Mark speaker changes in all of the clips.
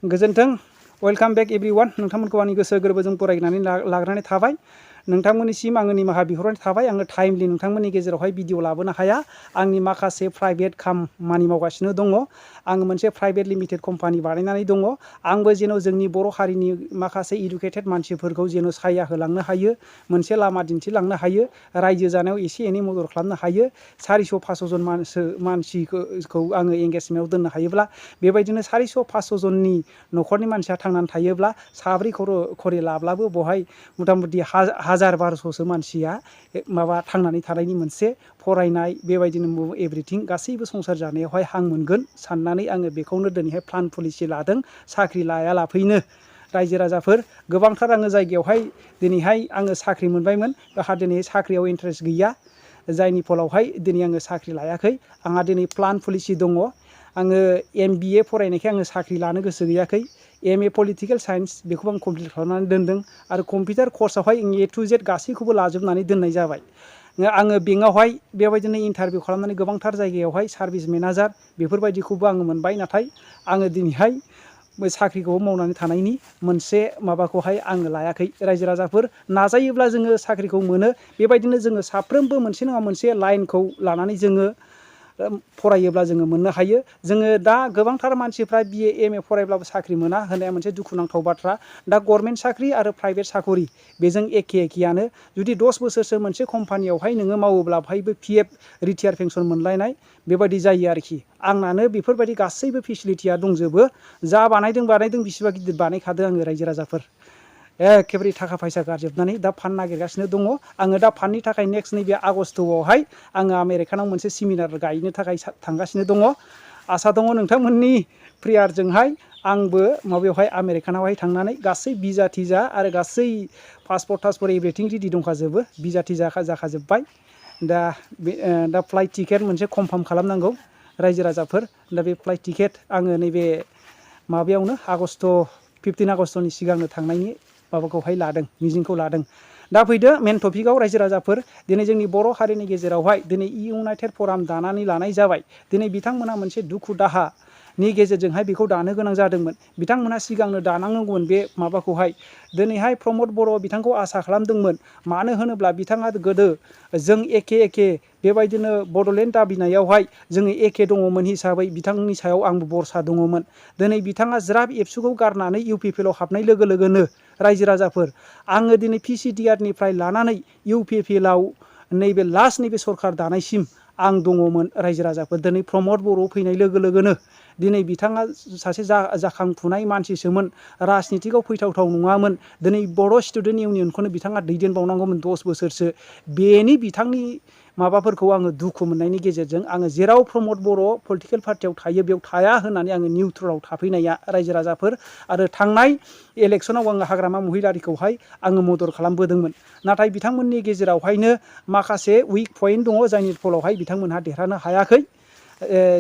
Speaker 1: गोजोन्थों वेलकाम बेक एभ्रिवान नोंथांमोनखौ आंनि गोसो गोरबोजों बरायनानै लाग्रानै थाबाय नोंथांमोननिसिम आंनि निमाहा बिहरनाय थाबाय आङो टाइमलि नोंथांमोननि गेजेरावहाय भिडिअ लाबोनो हाया आंनि माखासे प्राइभेट खामानि मावगासिनो दङ आङो मोनसे प्राइभेट लिमिटेड कम्पानि बानायनानै दङ आंबो जेन' जोंनि बर' हारिनि माखासे इडुकेटेड मानसिफोरखौ जेन' साया होलांनो हायो मोनसे लामा दिन्थिलांनो हायो रायजो जानायाव एसे एनै मदद खालामनो हायो 400-500 जन मानसिखौ आङो एंगेजमेन्टआव दोननो हायोब्ला बेबायदिनो 400-500 जननि न'खरनि मानसिया थांनानै थायोब्ला साब्रै खरि लाब्लाबो बहाय मथा-मथि 1000-1200सो मानसिया माबा थांनानै थानायनि मोनसे फरायनाय बेबायदिनो एभ्रिथिं गासैबो संसार जानायावहाय हां मोनगोन साननानै आङो बेखौनो दिनैहाय प्लान पलिसि लादों साख्रि लायालाफैनो रायजो राजाफोर गोबांथार आङो जायगायावहाय दिनैहाय आङो साख्रि मोनबायमोन आंहा दिनै साख्रियाव इन्टारेस्ट गैया जायनि फलावहाय दिनै आङो साख्रि लायाखै आंहा दिनै प्लान पलिसि दङ आङो MBA फरायनायखाय आङो साख्रि लानो गोसो गैयाखै MA पलिटिकेल साइन्स बेखौबो आं कमप्लिट खालामनानै दोनदों आरो कम्पिउटार कर्सआवहाय A to Z गासैखौबो लाजोबनानै दोननाय जाबाय आङो बेंकआवहाय बेबायदिनो इन्टारभिउ खालामनानै गोबांथार जायगायावहाय सार्भिस मेनेजार बेफोरबायदिखौबो आङो मोनबाय नाथाय आङो दिनैहाय साख्रिखौ मावनानै थानायनि मोनसे माबाखौहाय आङो लायाखै रायजो राजाफोर नाजायोब्ला जोङो साख्रिखौ मोनो बेबायदिनो जोङो साफ्रोमबो मोनसे नङा मोनसे लाइनखौ लानानै जोङो फरायोब्ला जोङो मोननो हायो जोङो दा गोबांथार मानसिफ्रा BA MA फरायब्लाबो साख्रि मोना होनाया मोनसे दुखुनांथाव बाथ्रा दा गभर्नमेन्ट साख्रि आरो प्राइभेट साख्रि बेजों एखेयानो जुदि 10 बोसोरसो मोनसे कम्पानियावहाय नोङो मावोब्ला बहायबो PF रिटायार पेन्सन मोनलायनाय बेबायदि जायो आरोखि आंनानो बेफोरबायदि गासैबो फेसिलिटिया दंजोबो जा बानायदों बिसिबा गिदिर बानायखादों आङो रायजो राजाफोर एखेबारे थाखा फैसा गारजोबनानै दा फान्ड नागिरगासिनो दङ आङो दा फान्डनि थाखाय नेक्स्ट नैबे आगस्ट'आवहाय आङो आमेरिकानाव मोनसे सेमिनार गायनो थाखाय थांगासिनो दङ आसा दङ नोंथांमोननि प्रेयारजोंहाय आंबो माबायावहाय आमेरिकानावहाय थांनानै गासै भिजा थिजा आरो गासै पासपर्ट एभ्रिथिं रेडि दंखाजोबो भिजा थिजा जाखाजोब्बाय दा फ्लाइट टिकेट मोनसे कनफार्म खालामनांगौ रायजो राजाफोर दा बे फ्लाइट टिकेट आङो नैबे माबायावनो 15 आगस्टनि सिगांनो थांनायनि माबाखौहाय लादों मिजिंखौ लादों दा फैदो मेन टपिकआव रायजो राजाफोर दिनै जोंनि बर' हारिनि गेजेरावहाय दिनै इउनाइटेड फराम दानानै लानाय जाबाय दिनै बिथांमोना मोनसे दुखु दाहानि गेजेरजोंहाय बेखौ दानो गोनां जादोंमोन बिथांमोना सिगांनो दानांगौमोन बे माबाखौहाय दिनैहाय प्रमद बर' बिथांखौ आसा खालामदोंमोन मानो होनोब्ला बिथाङा गोदो जों एखे बेबायदिनो बड'लेण्ड दाबिनायावहाय जोङो एखे दङमोन हिसाबै बिथांनि सायाव आंबो भरसा दङमोन दिनै बिथाङा ज्राब एबसुखौ गारनानै UPPL आव हाबनाय लोगो लोगोनो रायजो राजाफोर आङो दिनै PCDR निफ्राय लानानै UPPL आव नैबे लास्ट नैबे सरखार दानायसिम आं दङमोन रायजो राजाफोर दिनै प्रमद बर' फैनाय लोगो लोगोनो दिनै बिथाङा सासे जाखांफुनाय मानसिसोमोन राजनितिकआव फैथावथाव नङामोन दिनै बर' स्टुडेन्ट इउनियनखौनो बिथाङा दैदेनबावनांगौमोन 10 बोसोरसो बेनि बिथांनि माबाफोरखौ आङो दुखु मोननायनि गेजेरजों आङो जेराव प्रमद बर' पलिटिकेल पार्टियाव थायो बेयाव थाया होननानै आङो निउट्रेलाव थाफैनाया रायजो राजाफोर आरो थांनाय इलेक्सनाव आङो हाग्रामा महिलारिखौहाय आङो मदद खालामबोदोंमोन नाथाय बिथांमोननि गेजेरावहायनो माखासे उइक पइन्ट दङ जायनि फलावहाय बिथांमोनहा देरहानो हायाखै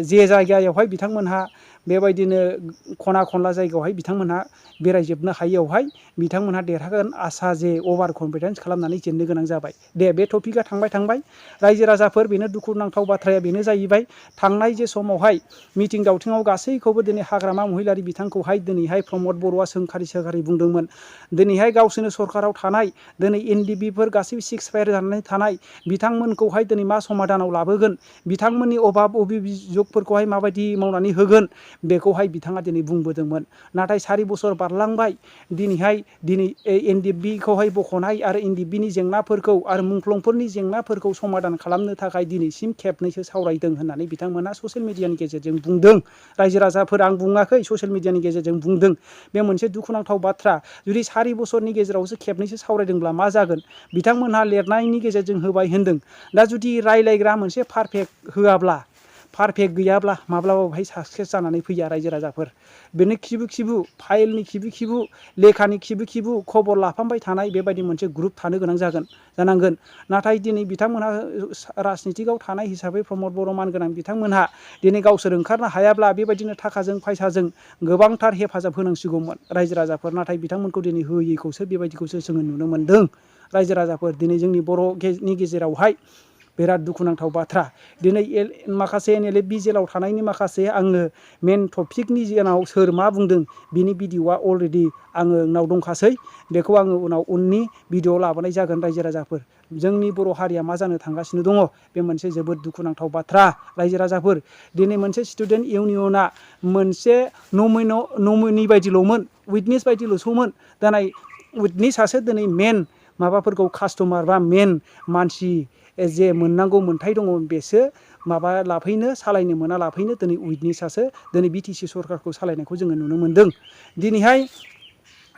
Speaker 1: जे जायगायावहाय बिथांमोनहा बेबायदिनो खना खनला जायगायावहाय बिथांमोनहा बेरायजोबनो हायियावहाय बिथांमोनहा देरहागोन आसा जे अभार कनफिडेन्स खालामनानै जेननो गोनां जाबाय दे बे टपिकआ थांबाय रायजो राजाफोर बेनो दुखुनांथाव बाथ्राया बेनो जाहैबाय थांनाय जे समावहाय मिथिं दावथिङाव गासैखौबो दिनै हाग्रामा महिलारि बिथांखौहाय दिनैहाय प्रमद बर'आ सोंखारि बुंदोंमोन दिनैहाय गावसोरनो सरकाराव थानाय दिनै NDBफोर गासैबो सिक्सपायार जानानै थानाय बिथांमोनखौहाय दिनै मा समाधानाव लाबोगोन बिथांमोननि अभिजुगफोरखौहाय माबायदि मावनानै होगोन बेखौहाय बिथाङा दिनै बुंबोदोंमोन नाथाय 4 बोसोर बारलांबाय दिनै NDBखौहाय बख'नाय आरो NDBनि जेंनाफोरखौ आरो मुंख्लंफोरनि जेंनाफोरखौ समाधान खालामनो थाखाय दिनैसिम खेबनैसो सावरायदों होननानै बिथांमोना ससियेल मिडियानि गेजेरजों बुंदों रायजो राजाफोर आं बुङाखै ससियेल मिडियानि गेजेरजों बुंदों बे मोनसे दुखुनांथाव बाथ्रा जुदि 4 बोसोरनि गेजेरावसो खेबनैसो सावरायदोंब्ला मा जागोन बिथांमोनहा लिरनायनि गेजेरजों होबाय होनदों दा जुदि रायलायग्रा मोनसे पारफेक्ट गैयाब्ला माब्लाबा बेवहाय साक्सेस जानानै फैया रायजो राजाफोर बेनो खिबु फाइलनि खिबु लेखानि खिबु खबर लाफामबाय थानाय बेबायदि मोनसे ग्रुप थानो गोनां जानांगोन नाथाय दिनै बिथांमोनहा राजनितिकआव थानाय हिसाबै प्रमद बर' मानगोनां बिथांमोनहा दिनै गावसोर ओंखारनो हायाब्ला बेबायदिनो थाखाजों फैसाजों गोबांथार हेफाजाब होनांसिगौमोन रायजो राजाफोर नाथाय बिथांमोनखौ दिनै होयैखौसो बेबायदिखौसो जोङो नुनो मोनदों रायजो राजाफोर दिनै जोंनि बर'नि गेजेरावहाय बिराद दुखुनांथाव बाथ्रा दिनै माखासे NLFB जेलाव थानायनि माखासे आङो मेन टपिकनि जेनाव सोर मा बुंदों बिनि भिडिअआ अलरेडि आङो उनाव दंखासै बेखौ आङो उननि भिडिअआव लाबोनाय जागोन रायजो राजाफोर जोंनि बर' हारिया मा जानो थांगासिनो दङ बे मोनसे जोबोद दुखुनांथाव बाथ्रा रायजो राजाफोर दिनै मोनसे स्टुडेन्ट इउनियना मोनसे नमिनि बायदिल'मोन उइटनेस बायदिल'सोमोन दिनै उइटनेसासो दिनै मेन माबाफोरखौ कास्टमार बा मेन मानसि जे मोननांगौ मोन्थाय दङ बेसो माबा लाफैनो सालायनो मोना लाफैनो दिनै उइटनेसासो दिनै BTC सरकारखौ सालायनायखौ जोङो नुनो मोन्दों दिनैहाय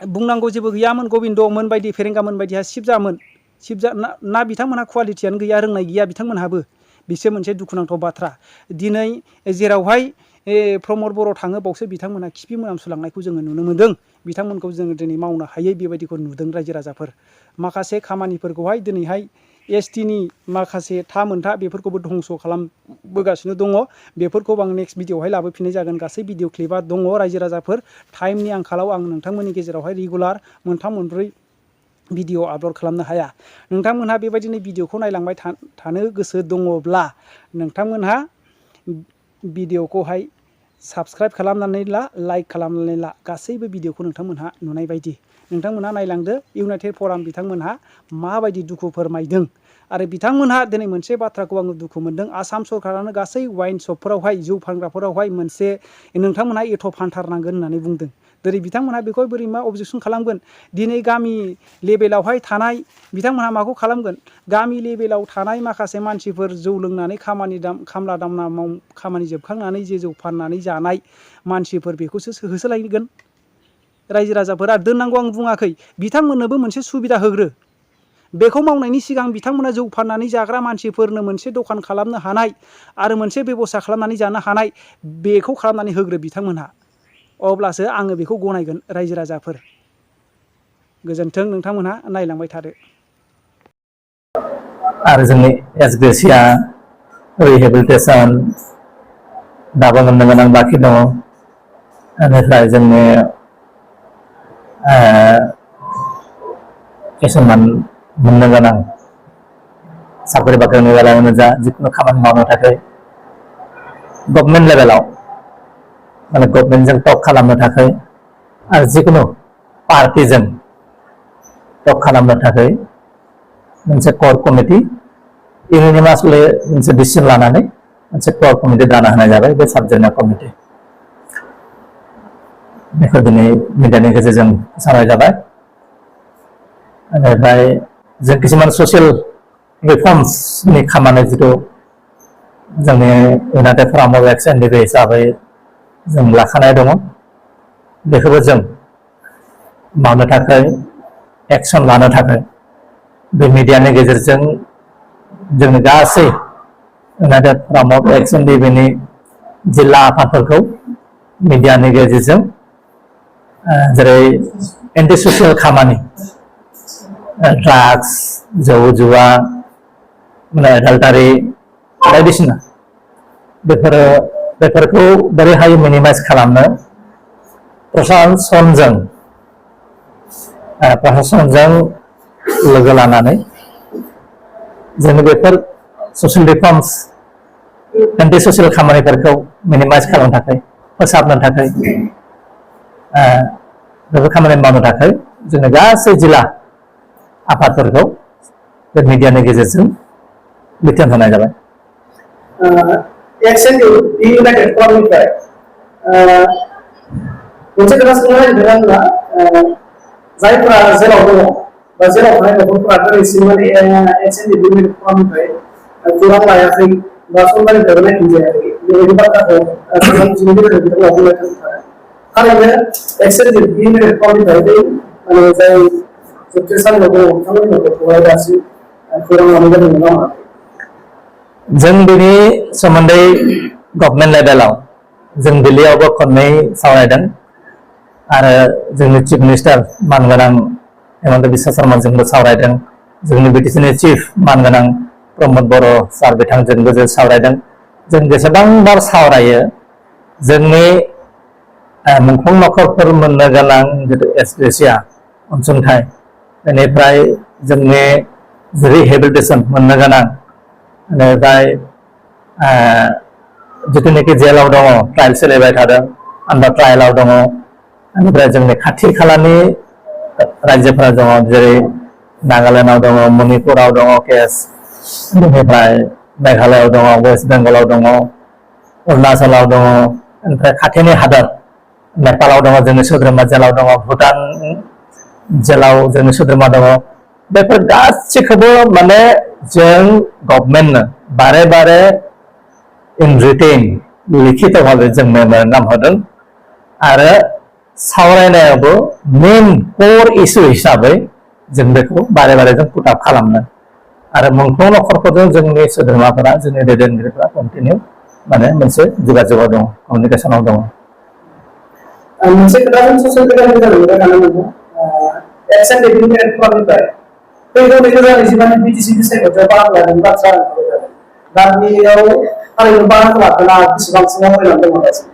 Speaker 1: बुंनांगौ जेबो गैयामोन गबिन्दमोन बायदि फेरेंगामोन बायदिहा सिबजा ना बिथांमोनहा क्वालिटियानो गैया रोंनाय गैया बिथांमोनहाबो बिसोर मोनसे दुखुनांथाव बाथ्रा दिनै जेरावहाय प्रमद बर' थाङो बावसो बिथांमोनहा खिफि मोनामसुलांनायखौ जोङो नुनो मोन्दों बिथांमोनखौ जोङो दिनै मावनो हायै बेबायदिखौ नुदों रायजो राजाफोर माखासे खामानिफोरखौहाय दिनैहाय ST नि माखासे मोनथा बेफोरखौबो धंस' खालामबोगासिनो दङ बेफोरखौ आं नेक्स्ट भिडिअआवहाय लाबोफिननाय जागोन गासै भिडिअ क्लिपआ दङ रायजो राजाफोर टाइमनि आंखालाव आं नोंथांमोननि गेजेरावहाय रेगुलार मोनथाम मोनब्रै भिडिअ आपल'ड खालामनो हाया नोंथांमोनहा बेबायदिनो भिडिअखौ नायलांबाय थानो गोसो दङब्ला नोंथांमोनहा भिडिअखौहाय साबस्क्राइब खालामनानै लाइक खालामनानै गासैबो भिडिअखौ नोंथांमोनहा नुनाय बायदि नोंथांमोनहा नायलांदो इउनाइटेड फराम बिथांमोनहा माबायदि दुखु फोरमायदों आरो बिथांमोनहा दिनै मोनसे बाथ्राखौ आङो दुखु मोनदों आसाम सरकारानो गासै वाइन शपफोरावहाय जौ फानग्राफोरावहाय मोनसे नोंथांमोनहा एथ' फानथारनांगोन होननानै बुंदों दिनै बिथांमोनहा बेखौ बोरै मा अबजेक्सन खालामगोन दिनै गामि लेभेलावहाय थानाय बिथांमोनहा माखौ खालामगोन गामि लेभेलाव थानाय माखासे मानसिफोर जौ लोंनानै खामला दामना खामानि जोबखांनानै जे जौ फाननानै जानाय मानसिफोर बेखौसो होसोलायगोन रायजो राजाफोरा दोननांगौ आं बुङाखै बिथांमोननोबो मोनसे सुबिदा होग्रो बेखौ मावनायनि सिगां बिथांमोना जौ फाननानै जाग्रा मानसिफोरनो मोनसे दखान खालामनो हानाय आरो मोनसे बेब'स्था खालामनानै जानो हानाय बेखौ खालामनानै होग्रो बिथांमोनहा अब्लासो आङो बेखौ गनायगोन रायजो राजाफोर गोजोन्थों नोंथांमोनहा नायलांबाय थादो
Speaker 2: आरो जोंनि एसग्रेसिया रिहेबिलिटेसन दाबो मोननो गोनां बाखि दङ बेनिफ्राय जोंनि किसुमान मोननो गोनां साख्रि बाख्रिनि बेलायावनो जा जिखुनु खामानि मावनो थाखाय गभर्नमेन्ट लेभेलाव माने गभर्नमेन्टजों टक खालामनो थाखाय आरो जिखुनु पार्टिजों टक खालामनो थाखाय मोनसे कोर कमिटि इउनिमासले मोनसे डिसिसन लानानै मोनसे कोर कमिटि दाना होनाय जाबाय बे साबजेक्टना कमिटि बेखौ दिनै मिडियानि गेजेरजों सावराय जाबाय बेनिफ्राय जों किसुमान ससियेल रिफर्मसनि खामानि जिथु जोंनि इउनाइटेड फराम अफ एक्स एनडिपि हिसाबै जों लाखानाय दङ बेखौबो जों मावनो थाखाय एक्सन लानो थाखाय बे मिडियानि गेजेरजों जोंनि गासै इउनाइटेड फराम अफ एक्स एनडिपिनि जिल्ला आफादफोरखौ मिडियानि गेजेरजों जेरै एन्टि ससियेल खामानि ड्राग्स जौ जुवा एडाल्टारि बायदिसिना बेफोरखौ बोरैहाय मिनिमाइज खालामनो प्रशासनजों लोगो लानानै जोङो बेफोर ससियेल रिफर्मस एन्टि ससियेल खामानिफोरखौ मिनिमाइज खालामनो थाखाय फोसाबनो थाखाय बेफोर खामानि मावनो थाखाय जोङो गासै जिल्ला आफादफोरखौ बे मिडियानि गेजेरजों बिथोन होनाय जाबाय
Speaker 3: मोनसे खोथा सोंनो नागिरदों आंना जायफोरा जेराव दङ बा जेराव थानाय न'खरफोरा दिनैसिम माने एक्सएनडिपि फरामनिफ्राय खौरां लायाखै बा सरकारनिफ्रायबो नायफिनजायाखै बेबायदि बाथ्राखौ सांग्रांथिनि गेजेरजों बिथांमोना बुंबाय थादों थारैनो एक्सएनडिपि फरामनिफ्राय बै माने जाय जोबथेसालियाव दङ बिथांमोननि न'खरखौहाय दासिम खौरां लानाय जादोंमोन नामा
Speaker 2: जों बेनि सोमोन्दै गभर्नमेन्ट लेभेलाव जों दिल्लीयावबो खननै सावरायदों आरो जोंनि चिफ मिनिस्टार मानगोनां हेमन्त बिश्व शर्माजोंबो सावरायदों जोंनि बिटिसिनि चिफ मानगोनां प्रमद बर' सार बिथांजोंबो जों सावरायदों जों जेसेबांबार सावरायो जोंनि मुंख्लं नखरफोर मोननो गोनां जितु एसग्रेसिया अनसुंथाइ बेनिफ्राय जोंनि रिहेबिलिटेसन मोननो गोनां बेनिफ्राय जिथुनाखि जेलाव दङ ट्रायल सोलिबाय थादों आन्दार ट्रायलाव दङ बेनिफ्राय जोंनि खाथि खालानि रायजोफोरा दङ जेरै नागालेण्डआव दङ मणिपुराव दङ केस बेनिफ्राय मेघालयआव दङ वेस्ट बेंगलाव दङ अरुणाचलाव दङ ओमफ्राय खाथिनि हादर नेपालाव दङ जोंनि सोद्रोमा जेलाव दङ भुटान जेलाव जोंनि सोद्रोमा दङ बेफोर गासैखौबो माने जों गभर्नमेन्टनो बारे बारे इन रिटेन लिखित भावे जों मेमोरेन्डाम होदों आरो सावरायनायावबो मेन कोर इशु हिसाबै जों बेखौ बारे बारे जों पुट आप खालामनो आरो मोनफ्रोम नखरफोरजों जोंनि सोद्रोमाफोरा जोंनि दैदेनगिरिफोरा कन्टिनिउ माने मोनसे जगाजगाव दङ कमिउनिकेसनाव दङ
Speaker 3: मोनसे खोथा जों ससियेल मिडियानि गेजेरजों नुनो मोनो एक्सन डेभेलपमेन्ट फर्मनिफ्राय फैगौ 2020 बिटिसि बिसायख'थियाव बाहागो लानायनि बाथ्रा ओंखारबाय थादों दा बेयाव थारैनो बाहागो लागोना बेसेबांसिमाव फैलांदों माखासे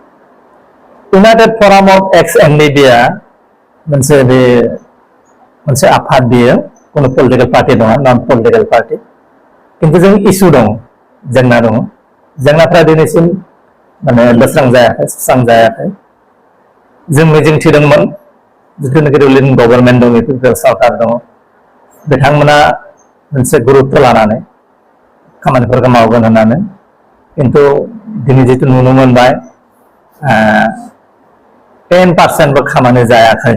Speaker 2: इउनाइटेड फराम अफ एक्स एनडिबिआ मोनसे आफाद बियो कोनो पलिटिकल पार्टी नङा नन पलिटिकल पार्टी किन्तु जों इस्यु दङ जेंना दङ जेंनाफ्रा दिनैसिम माने बोस्रांजायाखै सुस्रांजायाखै जों मिजिंथिदोंमोन जिथुनाखि रुलिं गभर्नमेन्ट दं इउपिपिएल सरकार दङ बिथांमोना मोनसे गुरुत्व लानानै खामानिफोरखौ मावगोन होननानै किन्तु दिनै जितु नुनो मोनबाय 10% खामानि जायाखै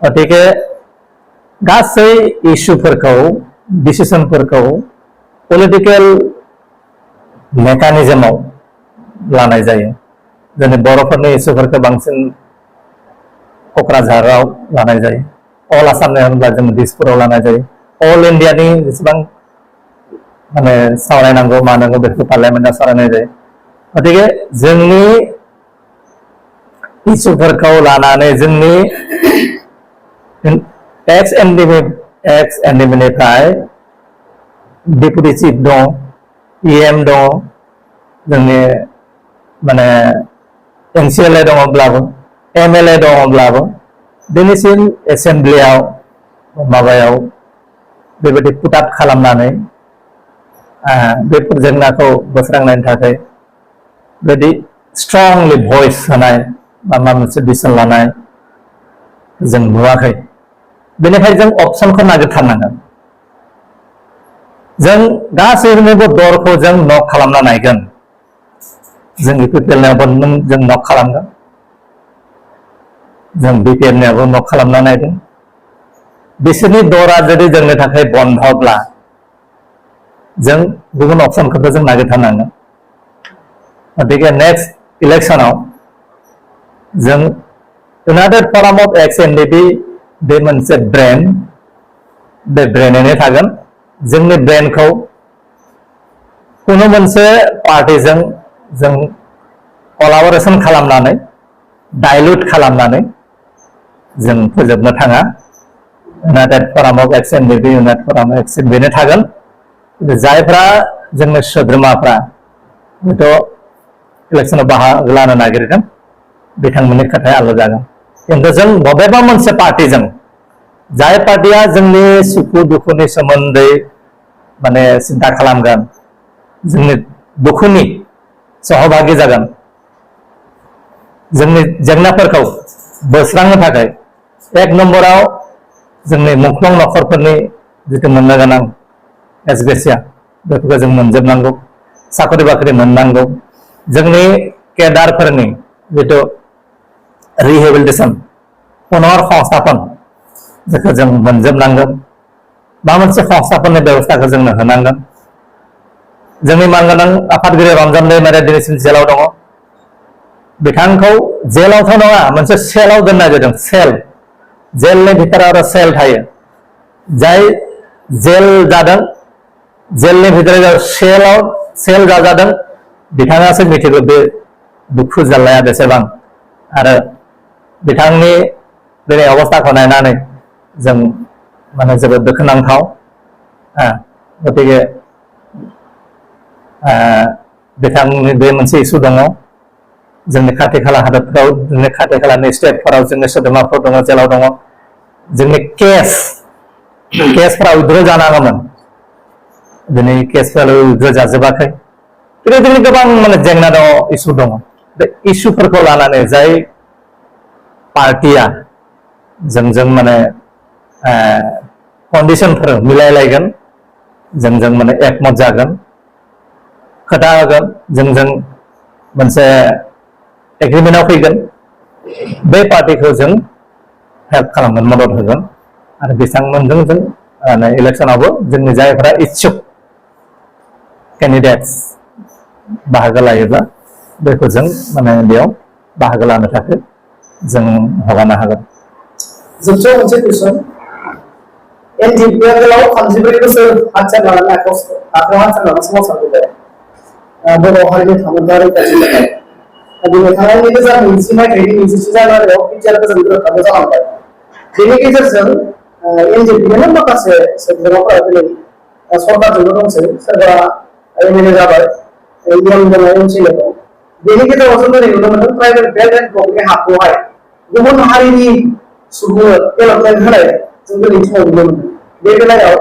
Speaker 2: गतिके गासै इस्युफोरखौ डिसिसनफोरखौ पलिटिकेल मेकानिजमाव लानाय जायो जोंनि बर'फोरनि इस्युफोरखौ बांसिन क'क्राझाराव लानाय जायो अल आसामनि होनब्ला जों दिसपुराव लानाय जायो अल इण्डियानि जेसेबां माने सावरायनांगौ मानांगौ बेखौ पार्लियामेन्टआव सावरायनाय जायो गतिके जोंनि इस्युफोरखौ लानानै जोंनि एक्स एनडिबिनिफ्राय डेपुटि चिफ दं इएम दं जोंनि माने एनसिएलए दङब्लाबो एमएलए दङब्लाबो दिनैसिम एसेम्ब्लियाव माबायाव बेबायदि पुट आप खालामनानै बेफोर जेंनाखौ बोस्रांनायनि थाखाय बेबायदि स्ट्रंलि भइस होनाय माबा मोनसे डिसिसन लानाय जों नुवाखै बेनिखायनो जों अपसनखौ नागिरथारनांगोन जों गासैनिबो दरखौ जों नक खालामना नायगोन जों इउपिपिएलनियावबो जों नक खालामगोन जों बिपिएलनियावबो नक खालामना नायगोन बिसोरनि दरा जुदि जोंनि थाखाय बन्धब्ला जों गुबुन अपसनखौबो जों नागिरथारनांगोन गतिके नेक्स्ट इलेक्सनाव जों इउनाइटेड फराम अफ एक्स एनडिबि बे मोनसे ब्रेन बे ब्रेनैनो थागोन जोंनि ब्रेनखौ कुनु मोनसे पार्टीजों जों कलाबरेसन खालामनानै डाइल्युट खालामनानै जों फोजोबनो थाङा united front of ex NDFB united front of ex बेनो थागोन जायफ्रा जोंनि सोद्रोमाफ्रा हयथ' इलेक्सनाव बाहागो लानो नागिरगोन बिथांमोननि खोथाया आलादा जागोन किन्तु जों बबेबा मोनसे पार्टीजों जाय पार्टीया जोंनि सुखु दुखुनि सोमोन्दै माने सिन्था खालामगोन जोंनि दुखुनि सहभागी जागोन जोंनि जेंनाफोरखौ बोस्रांनो थाखाय एक नम्बराव जोंनि मुंख्लं नखरफोरनि जितु मोननो गोनां एसबिसिया बेफोरखौ जों मोनजोबनांगौ साख्रि बाख्रि मोननांगौ जोंनि केडारफोरनि जितु रिहेबिलिटेसन पुनर संस्थापन बेखौ जों मोनजोबनांगोन माबा मोनसे संस्थापननि बेबस्थाखौ जोंनो होनांगोन जोंनि मानगोनां आफादगिरि रन्जन दैमारिया दिनैसिम जेलाव दङ बिथांखौ जेलावथ' नङा मोनसे सेलाव दोननाय जादों सेल जेलनि भितराव आरो सेल थायो जाय जेल जादों जेलनि भितराव सेल जाजादों बिथाङासो मिथिगौ बे दुखु जारलाया बेसेबां आरो बिथांनि दिनै अबस्थाखौ नायनानै जों माने जोबोद दुखुनांथाव गतिके बिथांनि बे मोनसे इस्यु दङ जोंनि खाथि खाला हादोरफोराव जोंनि खाथि खालानि स्टेटफोराव जोंनि सोद्रोमाफोर दङ जेलाव दङ जोंनि केसफोरा उइद्र' जानाङामोन दिनै केसफोरा जाजोबाखै बेबायदिनो गोबां माने जेंना दङ इसु दङ बे इसुफोरखौ लानानै जाय पार्टिया जोंजों माने कन्डिशनफोर मिलायलायगोन जोंजों माने एकमत जागोन खोथा होगोन जोंजों मोनसे एग्रिमेन्टआव फैगोन बे पार्टिखौ जों हेल्प खालामगोन मदद होगोन आरो बिथांमोनजों जों इलेक्सनावबो जोंनि जायफोरा इच्छुक कैंडिडेट्स बाहागो लायोब्ला बेखौ जों माने बेयाव बाहागो लानो थाखाय जों हगारनो हागोन
Speaker 3: जोबथियाव मोनसे कुइसन एनडिपिआ गोलाव 34 बोसोर हाथियार लानानै आखायाव हाथियार लाना सोमावसारबोबाय बर' हारिनि थामोनथा रैखाथिनि थाखाय दिनै थांनाय 2020 मायथाइनि 27 जानुवारियाव बिटिआर गोजोन गोरोबथाबो जालांबाय बेनि गेजेरजों एनडिपिआनो माखासे सोद्रोमाफोरा दिनै सरकारजोंबो दंसै सोरबा एमएलए जाबाय इयां दङ एमसिएलए दं बेनि गेजेराव जों दिनै नुनो मोनदों ट्राइबेल बेल्ट एन्ड ब्लकनि हाखौहाय गुबुन हारिनि सुबुंनो डेभेलपमेन्ट होनाय जों दिनै समाव नुनो मोनदों बे बेलायाव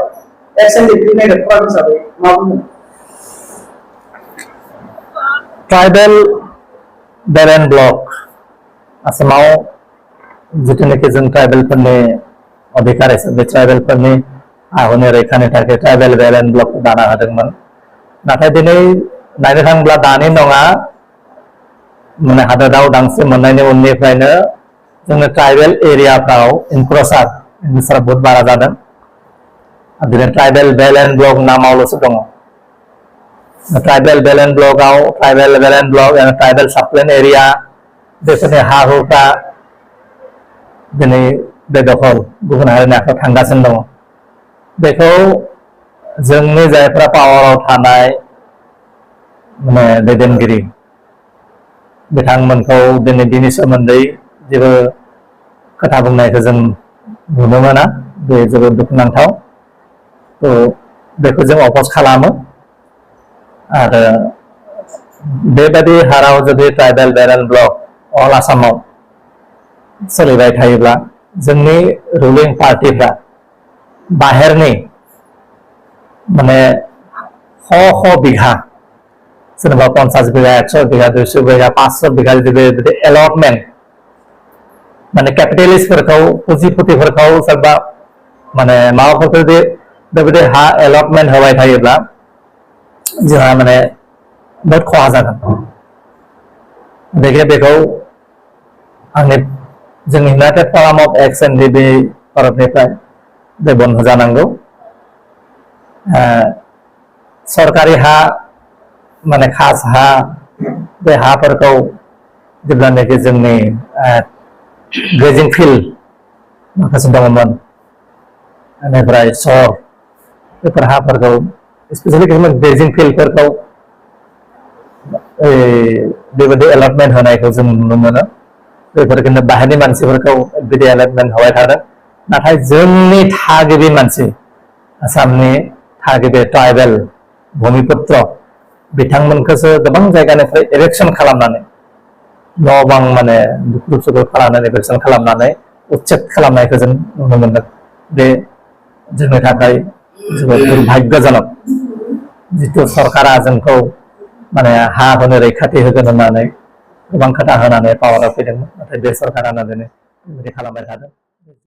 Speaker 3: एसएनडिपि नायगिरग्रा हिसाबै मा बुङो
Speaker 2: ट्राइबेल बेल्ट एन्ड ब्लक आसामाव जितुनिखि जों ट्राइबेलफोरनि अधिकार हिसाबै ट्राइबेलफोरनि आहुनि रैखानि थाखाय ट्राइबेल बेल्ट एन्ड ब्लक दाना होदोंमोन नाथाय दिनै नायनो थाङोब्ला दानि नङा माने हादोराव उदांस्रि मोननायनि उननिफ्रायनो जोंनि ट्राइबेल एरियाफ्राव इनक्रोचार बहुत बारा जादों दिनै ट्राइबेल बेल्ट एन्ड ब्लक नामावल'सो दङ ट्राइबेल बेल्ट एन्ड ब्लकआव tribal belt and block tribal sub plan area बेफोरनि हा हुफ्रा दिनै बेदखल गुबुन हारिनि आखायाव थांगासिनो दङ बेखौ जोंनि जायफ्रा पावाराव थानाय माने दैदेनगिरि बिथांमोनखौ दिनै बिनि सोमोन्दै जेबो खोथा बुंनायखौ जों नुनो मोना बे जोबोद दुखुनांथाव बेखौ जों अपज खालामो आरो बेबायदि हाराव जुदि ट्राइबेल बेल्ट एन्ड ब्लक अल आसामाव सोलिबाय थायोब्ला जोंनि रुलिं पार्टिफ्रा बाहेरनि माने श बिघा सोरबा 50 बिघा 100 बिघा 200 बिघा 500 बिघा जुदि एलटमेन्ट माने केपिटेलिस्टफोरखौ पुजिपुतिफोरखौ सोरबा माने माबाफोरखौ जुदि बेबायदि हा एलटमेन्ट होबाय थायोब्ला जोंहा माने बहुत खहा जागोन बेखौ आंनि जोंनि United front of X and डिबि तरफनिफ्राय बे बन्द जानांगौ सरकारि हा माने खास हा बे हाफोरखौ जेब्लानाखि जोंनि ग्रेजिं फिल्ड माखासे दङमोन बेनिफ्राय सहर बेफोर हाफोरखौ स्पेसियेलि ग्रेजिं फिल्डफोरखौ बेबायदि एलटमेन्ट होनायखौ जों नुनो मोनो बेफोर खिन्थु बाहेरनि मानसिफोरखौ बिदि एलटमेन्ट होबाय थादों नाथाय जोंनि थागिबि मानसि आसामनि थागिबि ट्राइबेल भुमिपुत्र बिथांमोनखौसो गोबां जायगानिफ्राय इलेक्सन खालामनानै न' बां माने दुखु सुखु खालामनानै इलेक्सन खालामनानै उच्चेद खालामनायखौ जों नुनो मोनदों बे जोंनि थाखाय जोबोद दुर्भाग्यजनक जितु सरकारा जोंखौ माने हा होनो रैखाथि होगोन होननानै गोबां खोथा होनानै पावाराव फैदोंमोन नाथाय बे सरकारानो दिनै बेबायदि खालामबाय थादों